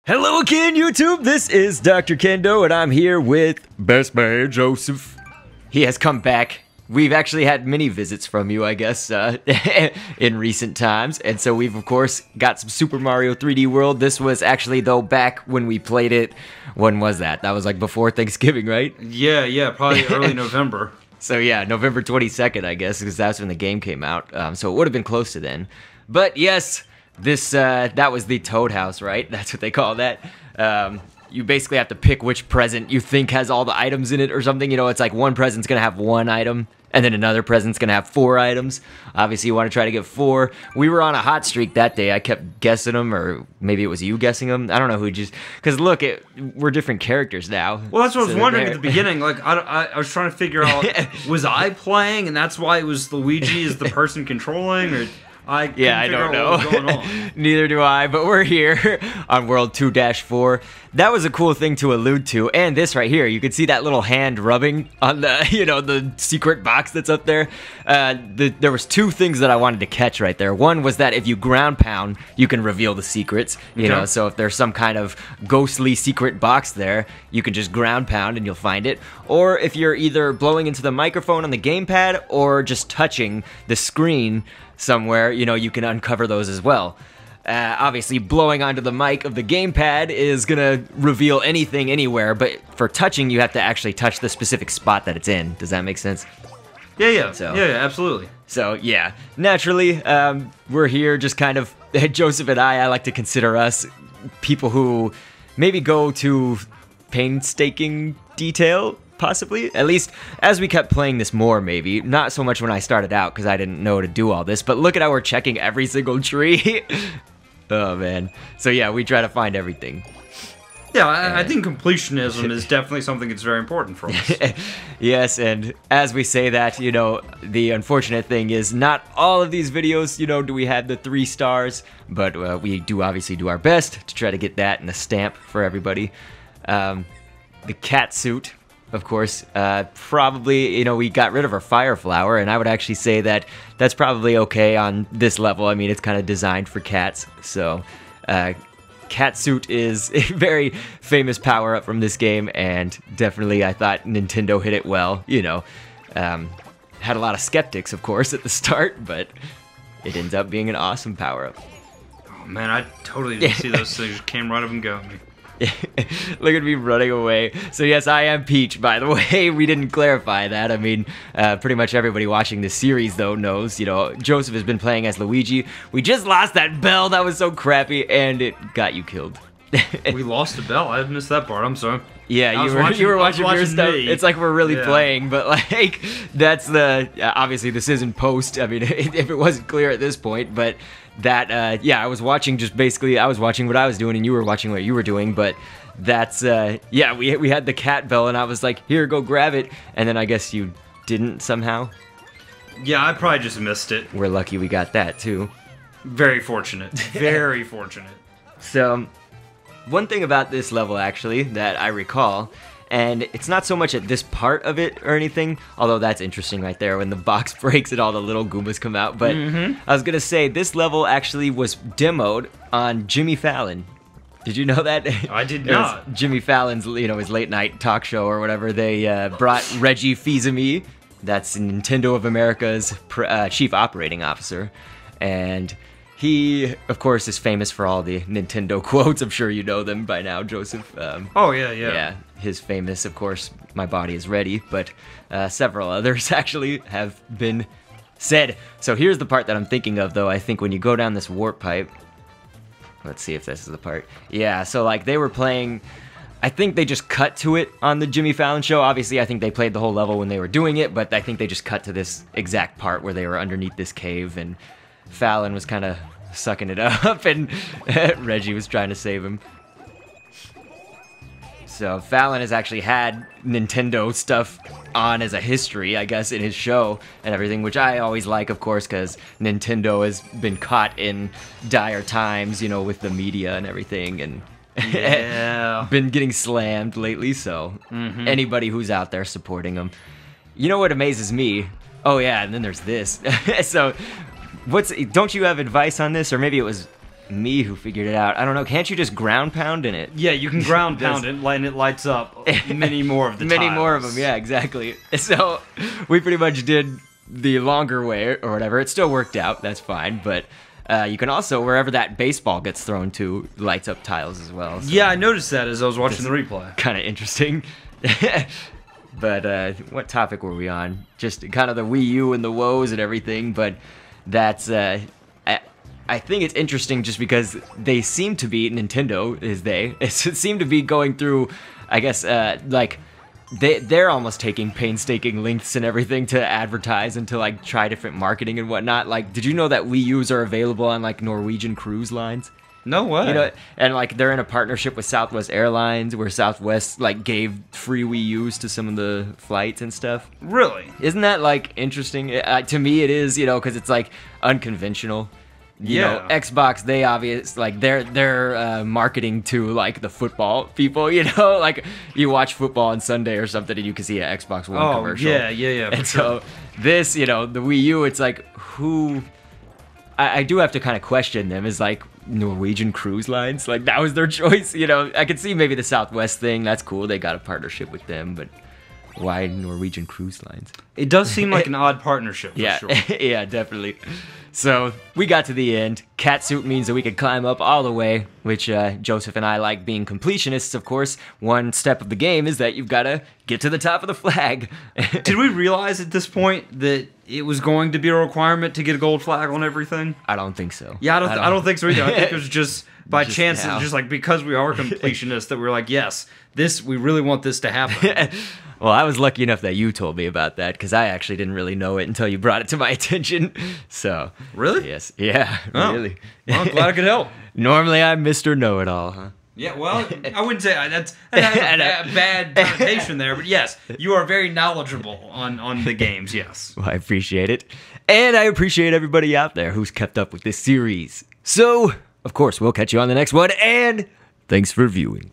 Hello again, YouTube. This is Dr.Kendo, and I'm here with Best Man Joseph. He has come back. We've actually had many visits from you, I guess, in recent times. And so we've, of course, got some Super Mario 3D World. This was actually, though, back when we played it. When was that? That was like before Thanksgiving, right? Yeah, probably early November. So yeah, November 22nd, I guess, because that's when the game came out. So it would have been close to then. But yes, this that was the Toad House, right? That's what they call that. You basically have to pick which present you think has all the items in it or something. You know, it's like one present's going to have one item, and then another present's going to have 4 items. Obviously, you want to try to get 4. We were on a hot streak that day. I kept guessing them, or maybe it was you guessing them. I don't know who just... Because look, we're different characters now. Well, that's what I was wondering at the beginning. Like, I was trying to figure out, was I playing, and that's why it was Luigi is the person controlling, or... I don't know what was going on. Neither do I, but we're here on World 2-4. That was a cool thing to allude to, and this right here, you can see that little hand rubbing on the, the secret box that's up there. There was 2 things that I wanted to catch right there. One was that if you ground pound, you can reveal the secrets, you know, so if there's some kind of ghostly secret box there, you can just ground pound and you'll find it. Or if you're either blowing into the microphone on the gamepad or just touching the screen somewhere, you can uncover those as well. Obviously, blowing onto the mic of the gamepad is gonna reveal anything anywhere, but for touching, you have to actually touch the specific spot that it's in. Does that make sense? Yeah, absolutely. So, yeah, naturally, we're here just kind of, Joseph and I like to consider us people who maybe go to painstaking detail, possibly. At least, as we kept playing this more, maybe. Not so much when I started out, because I didn't know to do all this, but look at how we're checking every single tree. Oh, man. So, yeah, we try to find everything. Yeah, I think completionism is definitely something that's very important for us. Yes, and as we say that, the unfortunate thing is not all of these videos, do we have the 3 stars, but we do obviously do our best to try to get that in a stamp for everybody. The cat suit, of course, probably, we got rid of our fire flower, and I would actually say that that's probably okay on this level. I mean, it's kind of designed for cats, so cat suit is a very famous power-up from this game, and definitely I thought Nintendo hit it well, had a lot of skeptics, of course, at the start, but it ends up being an awesome power-up. Oh man, I totally didn't see those things, came right up and got me. Look at me running away. So yes, I am Peach, by the way. We didn't clarify that. I mean, pretty much everybody watching this series, though, knows, Joseph has been playing as Luigi. We just lost that bell. That was so crappy, and it got you killed. We lost the bell? I missed that part. I'm sorry. Yeah, you were watching your stuff. It's like we're really playing, but like, that's the... obviously, this isn't post. I mean, if it wasn't clear at this point, but... that, yeah, I was watching I was watching what I was doing and you were watching what you were doing, but that's, yeah, we had the cat bell and I was like, here, go grab it, and then I guess you didn't somehow? Yeah, I probably just missed it. We're lucky we got that, too. Very fortunate. Very fortunate. So, one thing about this level, actually, that I recall, and it's not so much at this part of it or anything, although that's interesting right there when the box breaks and all the little Goombas come out, but I was gonna say, this level actually was demoed on Jimmy Fallon. Did you know that? I did not. Jimmy Fallon's, his late night talk show or whatever, they brought Reggie Fils-Aimé, that's Nintendo of America's chief operating officer, and he, of course, is famous for all the Nintendo quotes. I'm sure you know them by now, Joseph. Oh, yeah. Yeah, his famous, of course, "My body is ready," but several others actually have been said. So here's the part that I'm thinking of, though. I think when you go down this warp pipe... Let's see if this is the part. Yeah, so, like, they were playing... I think they just cut to it on the Jimmy Fallon show. Obviously, I think they played the whole level when they were doing it, but I think they just cut to this exact part where they were underneath this cave, and Fallon was kind of sucking it up, and Reggie was trying to save him. So Fallon has actually had Nintendo stuff on as a history, I guess, in his show and everything, which I always like, of course, because Nintendo has been caught in dire times, with the media and everything, and been getting slammed lately, so anybody who's out there supporting them. You know what amazes me? Oh yeah, and then there's this. So... don't you have advice on this? Or maybe it was me who figured it out. I don't know. Can't you just ground pound in it? Yeah, you can ground pound it, and it lights up many more of the many tiles. more of them. Yeah, exactly. So we pretty much did the longer way or whatever. It still worked out. That's fine. But you can also, wherever that baseball gets thrown to, lights up tiles as well. So yeah, I noticed that as I was watching the replay. Kind of interesting. But what topic were we on? Just kind of the Wii U and the woes and everything. But that's I think it's interesting just because they seem to be, Nintendo is it seem to be going through, I guess, like, they're almost taking painstaking lengths and everything to advertise and to, like, try different marketing and whatnot. Like, did you know that Wii U's are available on, like, Norwegian cruise lines? No way. You know, and, like, they're in a partnership with Southwest Airlines where Southwest, like, gave free Wii U's to some of the flights and stuff. Really? Isn't that, like, interesting? To me it is, you know, because it's, like, unconventional. You know, Xbox, they obviously, like, they're marketing to, like, the football people, you know? Like, you watch football on Sunday or something and you can see an Xbox One commercial. Yeah. And so this, you know, the Wii U, it's like, who... I do have to kind of question them as, like, Norwegian cruise lines. Like, that was their choice, you know? I could see maybe the Southwest thing. That's cool. They got a partnership with them, but why Norwegian cruise lines? It does seem like an odd partnership, for sure. Yeah, definitely. So we got to the end. Catsuit means that we could climb up all the way, which Joseph and I like being completionists, of course. One step of the game is that you've got to get to the top of the flag. Did we realize at this point that it was going to be a requirement to get a gold flag on everything? I don't think so. Yeah, I don't think so either. I think it was just by chance, now. just like because we are completionists that we're like, yes, we really want this to happen. Well, I was lucky enough that you told me about that because I actually didn't really know it until you brought it to my attention. So really? Yes. Yeah, really. Well, I'm glad I could help. Normally I'm Mr. Know-It-All, huh? Yeah, well, I wouldn't say that's a bad connotation there, but yes, you are very knowledgeable on the games, yes. Well, I appreciate it. And I appreciate everybody out there who's kept up with this series. So, of course, we'll catch you on the next one, and thanks for viewing.